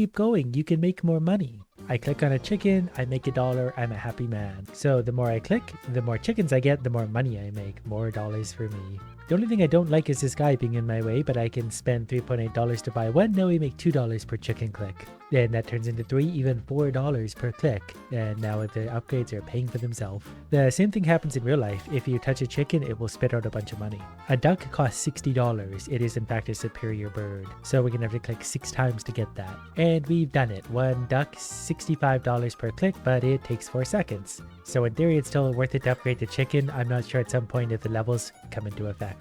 keep going. You can make more money. I click on a chicken, I make $1, I'm a happy man. So the more I click, the more chickens I get, the more money I make. More dollars for me. The only thing I don't like is this guy being in my way, but I can spend $3.8 to buy one. Now we make $2 per chicken click. Then that turns into $3, even $4 per click. And now the upgrades are paying for themselves. The same thing happens in real life. If you touch a chicken, it will spit out a bunch of money. A duck costs $60. It is in fact a superior bird. So we're gonna have to click 6 times to get that. And we've done it. One duck, $65 per click, but it takes 4 seconds. So in theory, it's still worth it to upgrade the chicken. I'm not sure at some point if the levels come into effect.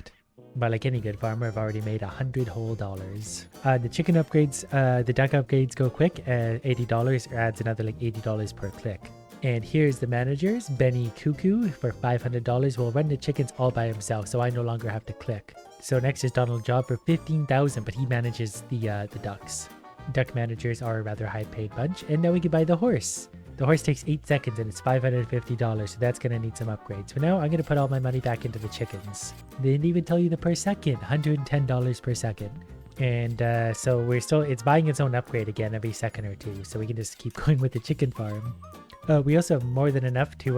But like any good farmer, I've already made $100 whole. The chicken upgrades, the duck upgrades go quick. $80 adds another like $80 per click. And here's the managers. Benny Cuckoo for $500 will run the chickens all by himself, so I no longer have to click. So next is Donald Job for $15,000, but he manages the ducks. Duck managers are a rather high-paid bunch, and now we can buy the horse. The horse takes 8 seconds and it's $550, so that's going to need some upgrades. For now, I'm going to put all my money back into the chickens. They didn't even tell you the per second, $110 per second. And so we're still, it's buying its own upgrade again every second or two, so we can just keep going with the chicken farm. We also have more than enough to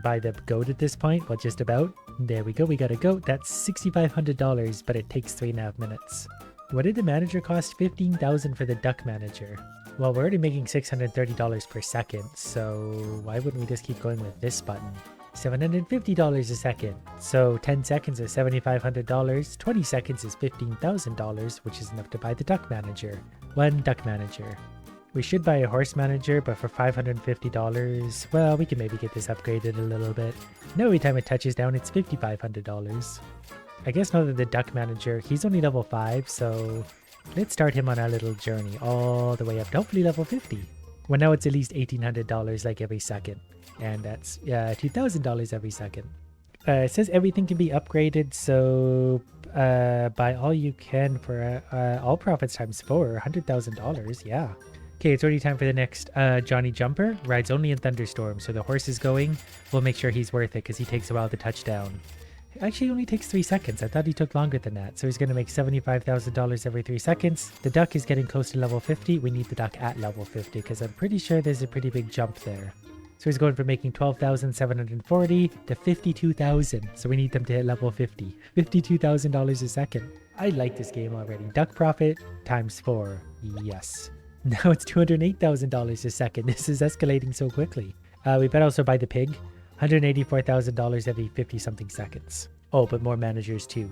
buy the goat at this point, well, just about. There we go, we got a goat. That's $6,500, but it takes 3.5 minutes. What did the manager cost? $15,000 for the duck manager. Well, we're already making $630 per second, so why wouldn't we just keep going with this button? $750 a second. So 10 seconds is $7,500, 20 seconds is $15,000, which is enough to buy the duck manager. One duck manager. We should buy a horse manager, but for $550, well, we can maybe get this upgraded a little bit. Now every time it touches down, it's $5,500. I guess now that the duck manager, he's only level 5, so let's start him on our little journey all the way up to hopefully level 50. Well, now it's at least $1,800 like every second, and that's $2,000 every second. It says everything can be upgraded, so buy all you can for all profits times 4, $100,000, yeah. Okay, it's already time for the next Johnny Jumper. Rides only in thunderstorms, so the horse is going. We'll make sure he's worth it because he takes a while to touch down. Actually, only takes 3 seconds. I thought he took longer than that. So he's going to make $75,000 every 3 seconds. The duck is getting close to level 50. We need the duck at level 50 because I'm pretty sure there's a pretty big jump there. So he's going from making $12,740 to $52,000. So we need them to hit level 50. $52,000 a second. I like this game already. Duck profit times 4. Yes. Now it's $208,000 a second. This is escalating so quickly. We better also buy the pig. $184,000 every 50-something seconds. Oh, but more managers too.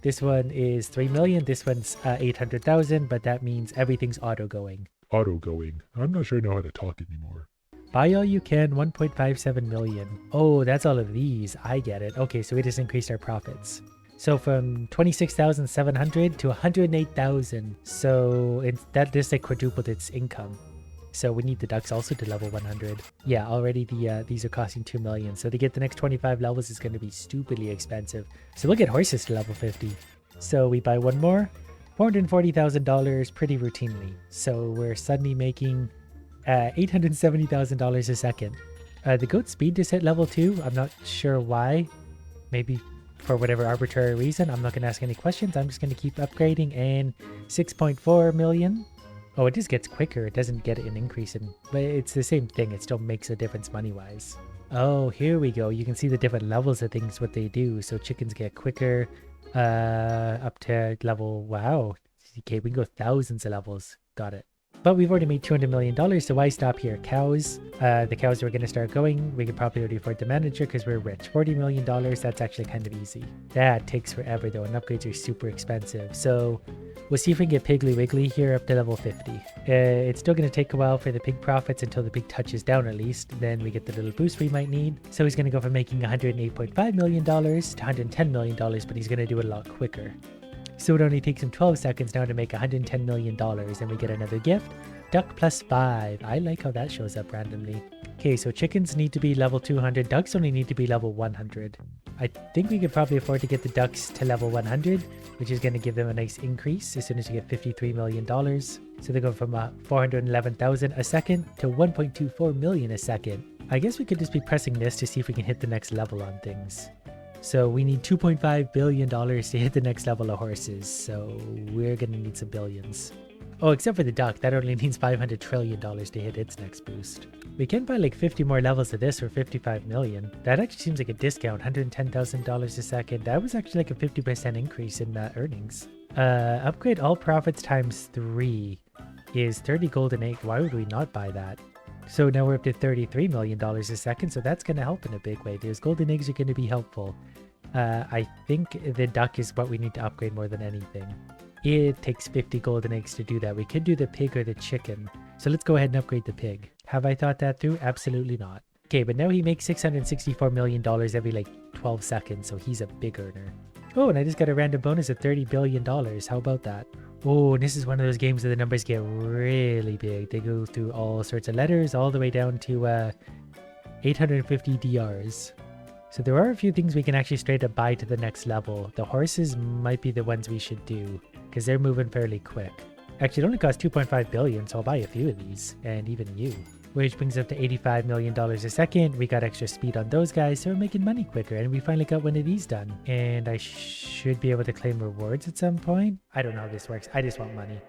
This one is 3 million. This one's 800,000, but that means everything's auto-going. Auto-going. I'm not sure I know how to talk anymore. Buy all you can, 1.57 million. Oh, that's all of these. I get it. Okay, so we just increased our profits. So from 26,700 to 108,000. So that just like quadrupled its income. So we need the ducks also to level 100. Yeah, already these are costing 2 million. So to get the next 25 levels is going to be stupidly expensive. So we'll get horses to level 50. So we buy one more, $440,000 pretty routinely. So we're suddenly making $870,000 a second. The goat speed just hit level 2. I'm not sure why. Maybe for whatever arbitrary reason. I'm not going to ask any questions. I'm just going to keep upgrading. And 6.4 million. Oh, it just gets quicker. It doesn't get an increase in, but it's the same thing. It still makes a difference money-wise. Oh, here we go. You can see the different levels of things, what they do. So chickens get quicker, up to level, wow. Okay, we can go thousands of levels. Got it. But we've already made $200 million, so why stop here? Cows, the cows are going to start going. We could probably already afford the manager because we're rich. $40 million, that's actually kind of easy. That takes forever though, and upgrades are super expensive. So we'll see if we can get Piggly Wiggly here up to level 50. It's still going to take a while for the pig profits until the pig touches down at least. Then we get the little boost we might need. So he's going to go from making $108.5 million to $110 million, but he's going to do it a lot quicker. So it only takes him 12 seconds now to make $110 million, and we get another gift. Duck plus 5. I like how that shows up randomly. Okay, so chickens need to be level 200. Ducks only need to be level 100. I think we could probably afford to get the ducks to level 100, which is going to give them a nice increase as soon as we get $53 million. So they're going from 411,000 a second to 1.24 million a second. I guess we could just be pressing this to see if we can hit the next level on things. So we need $2.5 billion to hit the next level of horses. So we're going to need some billions. Oh, except for the duck, that only needs $500 trillion to hit its next boost. We can buy like 50 more levels of this for 55 million. That actually seems like a discount, $110,000 a second. That was actually like a 50% increase in earnings. Upgrade all profits times 3 is 30 golden egg. Why would we not buy that? So now we're up to $33 million a second, so that's going to help in a big way. Those golden eggs are going to be helpful. I think the duck is what we need to upgrade more than anything. It takes 50 golden eggs to do that. We could do the pig or the chicken. So let's go ahead and upgrade the pig. Have I thought that through? Absolutely not. Okay, but now he makes $664 million every like 12 seconds, so he's a big earner. Oh, and I just got a random bonus of $30 billion. How about that? Oh, and this is one of those games where the numbers get really big. They go through all sorts of letters all the way down to 850 DRs. So there are a few things we can actually straight up buy to the next level. The horses might be the ones we should do, because they're moving fairly quick. Actually, it only costs 2.5 billion, so I'll buy a few of these, and even you. Which brings up to $85 million a second. We got extra speed on those guys, so we're making money quicker, and we finally got one of these done. And I should be able to claim rewards at some point. I don't know how this works. I just want money.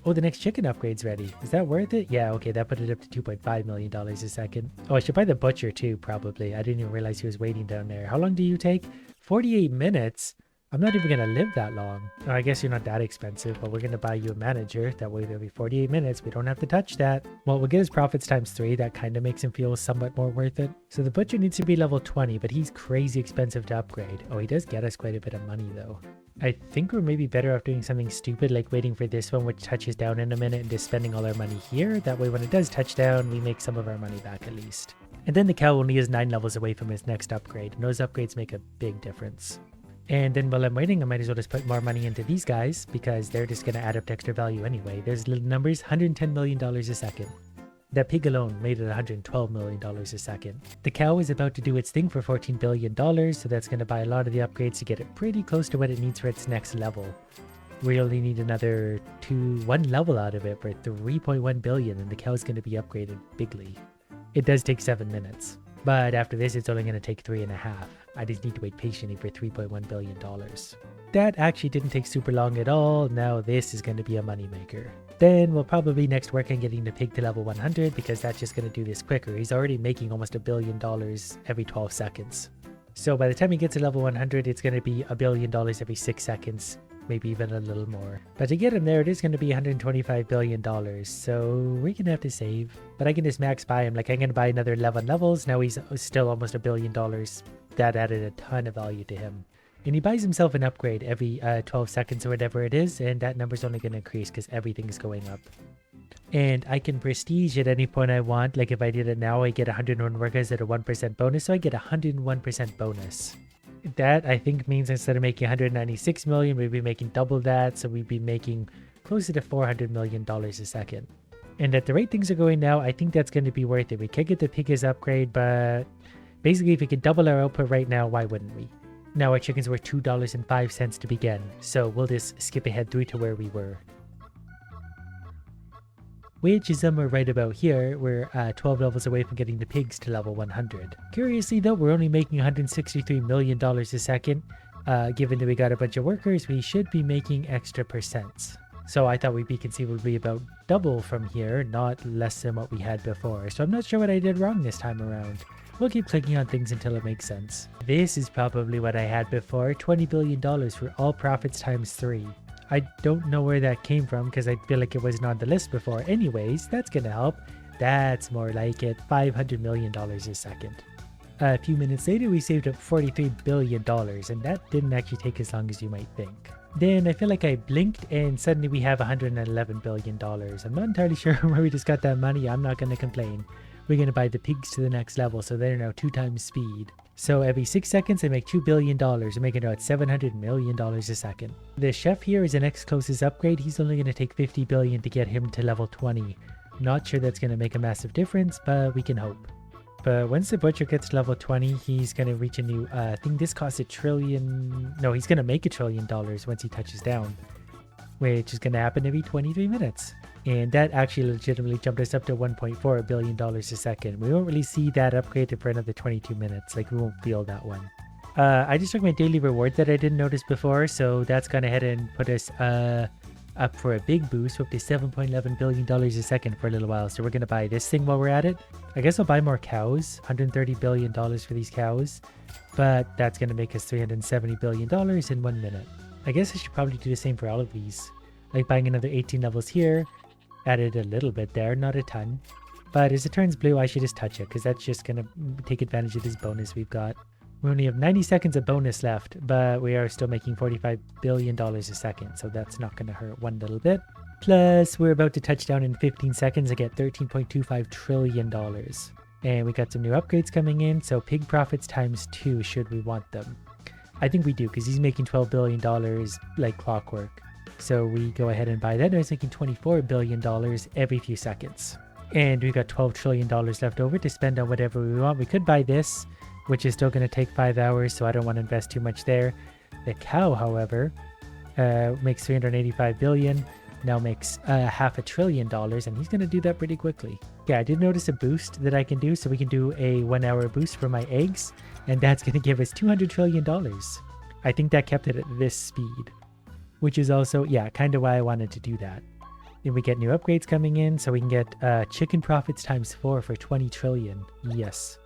Oh, the next chicken upgrade's ready. Is that worth it? Yeah, okay, that put it up to $2.5 million a second. Oh, I should buy the butcher too, probably. I didn't even realize he was waiting down there. How long do you take? 48 minutes? I'm not even going to live that long. Oh, I guess you're not that expensive, but we're going to buy you a manager. That way there'll be 48 minutes. We don't have to touch that. Well, we'll get his profits times 3. That kind of makes him feel somewhat more worth it. So the butcher needs to be level 20, but he's crazy expensive to upgrade. Oh, he does get us quite a bit of money though. I think we're maybe better off doing something stupid like waiting for this one, which touches down in a minute, and just spending all our money here. That way when it does touch down, we make some of our money back at least. And then the cow only is 9 levels away from his next upgrade, and those upgrades make a big difference. And then while I'm waiting, I might as well just put more money into these guys, because they're just going to add up to extra value anyway. There's little numbers, $110 million a second. That pig alone made it $112 million a second. The cow is about to do its thing for $14 billion, so that's going to buy a lot of the upgrades to get it pretty close to what it needs for its next level. We only need another one level out of it for $3.1 billion, and the cow is going to be upgraded bigly. It does take 7 minutes, but after this it's only going to take 3.5. I just need to wait patiently for $3.1 billion. That actually didn't take super long at all. Now this is going to be a moneymaker. Then we'll probably next work on getting the pig to level 100, because that's just going to do this quicker. He's already making almost $1 billion every 12 seconds. So by the time he gets to level 100, it's going to be $1 billion every 6 seconds, maybe even a little more. But to get him there, it is going to be $125 billion, so we're going to have to save. But I can just max buy him. Like, I'm going to buy another 11 levels. Now he's still almost $1 billion. That added a ton of value to him. And he buys himself an upgrade every 12 seconds or whatever it is, and that number's only going to increase because everything's going up. And I can prestige at any point I want. Like if I did it now, I get 101 workers at a 1% bonus, so I get 101% bonus. That I think means instead of making 196 million, we'd be making double that, so we'd be making closer to $400 million a second. And at the rate things are going now, I think that's going to be worth it. We could get the piggies upgrade, but basically if we could double our output right now, why wouldn't we? Now our chickens were $2.05 to begin, so we'll just skip ahead through to where we were. Which is somewhere right about here. We're 12 levels away from getting the pigs to level 100. Curiously though, we're only making $163 million a second. Given that we got a bunch of workers, we should be making extra percents. So I thought we'd be conceivably about double from here, not less than what we had before. So I'm not sure what I did wrong this time around. We'll keep clicking on things until it makes sense. This is probably what I had before, $20 billion for all profits times 3. I don't know where that came from because I feel like it wasn't on the list before. Anyways, that's gonna help. That's more like it, $500 million a second. A few minutes later, we saved up $43 billion, and that didn't actually take as long as you might think. Then I feel like I blinked and suddenly we have $111 billion. I'm not entirely sure where we just got that money. I'm not gonna complain. We're going to buy the pigs to the next level, so they're now 2 times speed. So every 6 seconds, I make $2 billion. We're making about $700 million a second. The chef here is the next closest upgrade. He's only going to take $50 billion to get him to level 20. Not sure that's going to make a massive difference, but we can hope. But once the butcher gets to level 20, he's going to reach a new, I think this costs $1 trillion. No, he's going to make $1 trillion once he touches down, which is going to happen every 23 minutes. And that actually legitimately jumped us up to $1.4 billion a second. We won't really see that upgraded for another 22 minutes. Like, we won't feel that one. I just took my daily reward that I didn't notice before. So that's gone ahead and put us up for a big boost. We're up to $7.11 billion a second for a little while. So we're going to buy this thing while we're at it. I guess I'll buy more cows, $130 billion for these cows. But that's going to make us $370 billion in 1 minute. I guess I should probably do the same for all of these. Like buying another 18 levels here. Added a little bit there, not a ton. But as it turns blue, I should just touch it because that's just going to take advantage of this bonus we've got. We only have 90 seconds of bonus left, but we are still making $45 billion a second, so that's not going to hurt one little bit. Plus, we're about to touch down in 15 seconds and get $13.25 trillion. And we got some new upgrades coming in, so pig profits times 2 should we want them. I think we do, because he's making $12 billion like clockwork. So we go ahead and buy that. Now he's making $24 billion every few seconds. And we've got $12 trillion left over to spend on whatever we want. We could buy this, which is still going to take 5 hours, so I don't want to invest too much there. The cow, however, makes $385 billion, now makes $500 billion, and he's going to do that pretty quickly. Yeah, I did notice a boost that I can do, so we can do a 1 hour boost for my eggs, and that's going to give us $200 trillion. I think that kept it at this speed, which is also, yeah, kind of why I wanted to do that. Then we get new upgrades coming in, so we can get chicken profits times 4 for 20 trillion. Yes.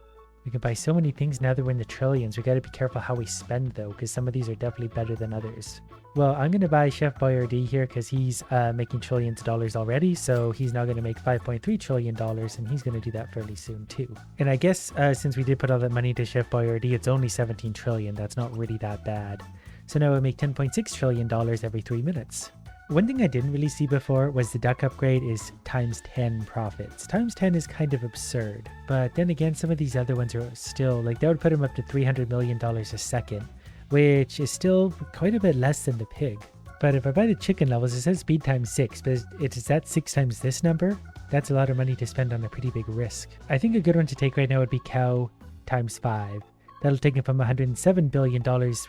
We can buy so many things now that we're in the trillions. We got to be careful how we spend though, because some of these are definitely better than others. Well, I'm going to buy Chef Boyardee here because he's making trillions of dollars already. So he's now going to make $5.3 trillion and he's going to do that fairly soon too. And I guess since we did put all that money to Chef Boyardee, it's only 17 trillion. That's not really that bad. So now we make $10.6 trillion every 3 minutes. One thing I didn't really see before was the duck upgrade is times 10 profits. Times 10 is kind of absurd, but then again, some of these other ones are still, like that would put him up to $300 million a second, which is still quite a bit less than the pig. But if I buy the chicken levels, it says speed times 6, but is that 6 times this number? That's a lot of money to spend on a pretty big risk. I think a good one to take right now would be cow times 5. That'll take him from $107 billion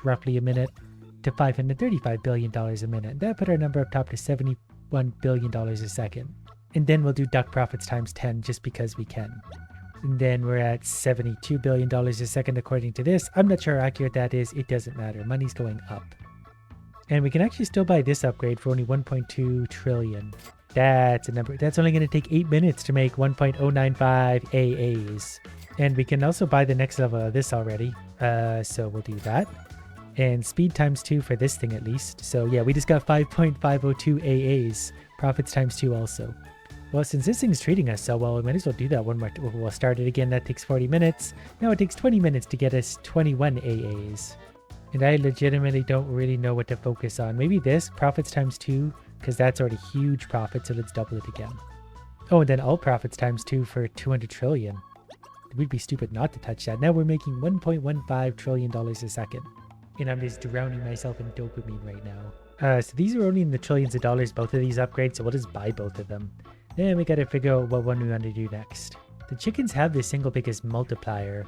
roughly a minute to $535 billion a minute. That put our number up top to $71 billion a second. And then we'll do duck profits times 10 just because we can. And then we're at $72 billion a second according to this. I'm not sure how accurate that is. It doesn't matter. Money's going up. And we can actually still buy this upgrade for only 1.2 trillion. That's a number. That's only going to take 8 minutes to make 1.095 AAs. And we can also buy the next level of this already. So we'll do that. And speed times 2 for this thing at least. So yeah, we just got 5.502 AAs. Profits times 2 also. Well, since this thing's treating us so well, we might as well do that one more. We'll start it again. That takes 40 minutes. Now it takes 20 minutes to get us 21 AAs. And I legitimately don't really know what to focus on. Maybe this, profits times 2, because that's already huge profit, so let's double it again. Oh, and then all profits times 2 for 200 trillion. We'd be stupid not to touch that. Now we're making $1.15 trillion a second. And I'm just drowning myself in dopamine right now. So these are only in the trillions of dollars, both of these upgrades, so we'll just buy both of them. Then we gotta figure out what one we want to do next. The chickens have the single biggest multiplier.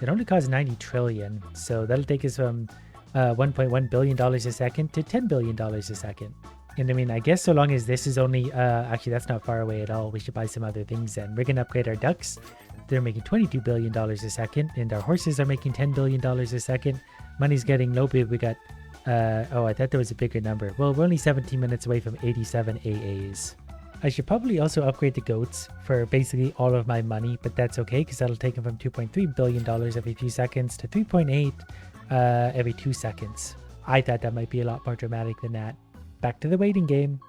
It only costs 90 trillion, so that'll take us from $1.1 billion a second to $10 billion a second. And I mean, I guess so long as this is only, actually that's not far away at all, we should buy some other things then. We're gonna upgrade our ducks. They're making $22 billion a second, and our horses are making $10 billion a second. Money's getting low, but we got, oh, I thought there was a bigger number. Well, we're only 17 minutes away from 87 AAs. I should probably also upgrade the goats for basically all of my money, but that's okay because that'll take them from $2.3 billion every few seconds to 3.8 every 2 seconds. I thought that might be a lot more dramatic than that. Back to the waiting game.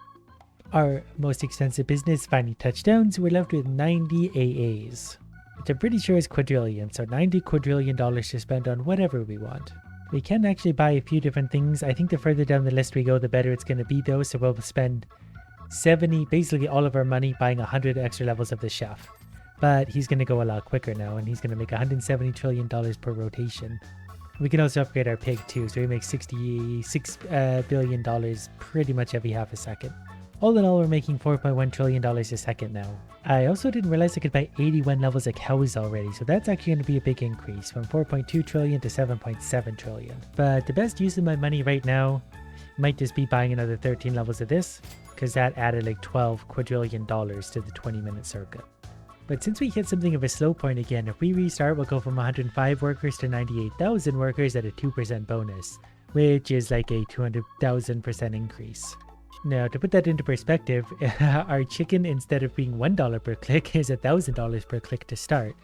Our most expensive business finally touched down, so we're left with 90 AAs, which I'm pretty sure is quadrillion, so $90 quadrillion to spend on whatever we want. We can actually buy a few different things. I think the further down the list we go, the better it's going to be though, so we'll spend 70, basically all of our money buying 100 extra levels of the chef. But he's going to go a lot quicker now, and he's going to make $170 trillion per rotation. We can also upgrade our pig too, so we make $66 billion pretty much every half a second. All in all, we're making $4.1 trillion a second now. I also didn't realize I could buy 81 levels of cows already, so that's actually going to be a big increase from 4.2 trillion to 7.7 trillion. But the best use of my money right now might just be buying another 13 levels of this, because that added like $12 quadrillion to the 20-minute circuit. But since we hit something of a slow point again, if we restart, we'll go from 105 workers to 98,000 workers at a 2% bonus, which is like a 200,000% increase. Now, to put that into perspective, our chicken, instead of being $1 per click, is $1,000 per click to start.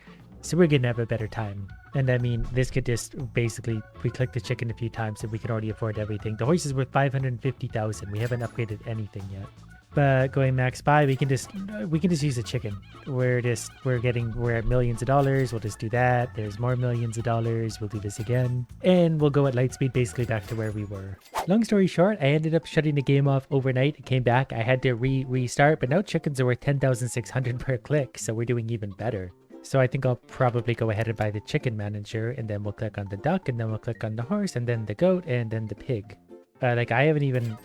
So we're going to have a better time. And I mean, this could just basically, we click the chicken a few times and we can already afford everything. The horse is worth 550,000. We haven't upgraded anything yet. But going max buy, we can just use a chicken. We're at millions of dollars. We'll just do that. There's more millions of dollars. We'll do this again. And we'll go at light speed basically back to where we were. Long story short, I ended up shutting the game off overnight. It came back. I had to restart, but now chickens are worth 10,600 per click. So we're doing even better. So I think I'll probably go ahead and buy the chicken manager, and then we'll click on the duck, and then we'll click on the horse, and then the goat, and then the pig. I haven't even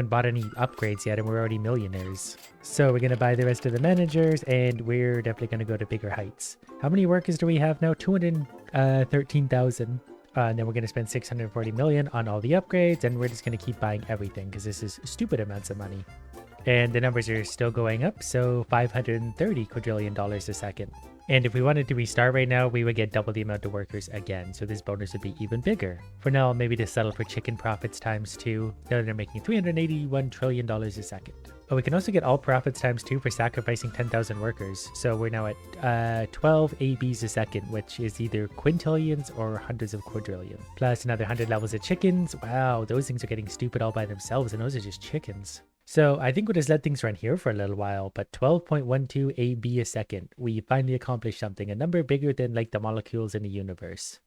bought any upgrades yet, and we're already millionaires. So we're gonna buy the rest of the managers, and we're definitely gonna go to bigger heights. How many workers do we have now? 213,000. And then we're gonna spend 640 million on all the upgrades, and we're just gonna keep buying everything because this is stupid amounts of money. And the numbers are still going up, so $530 quadrillion a second. And if we wanted to restart right now, we would get double the amount of workers again, so this bonus would be even bigger. For now, I'll maybe just settle for chicken profits times 2. Now they're making $381 trillion a second. But we can also get all profits times 2 for sacrificing 10,000 workers. So we're now at 12 ABs a second, which is either quintillions or hundreds of quadrillion. Plus another 100 levels of chickens. Wow, those things are getting stupid all by themselves, and those are just chickens. So I think we'll just let things run here for a little while, but 12.12 AB a second, we finally accomplished something, a number bigger than like the molecules in the universe.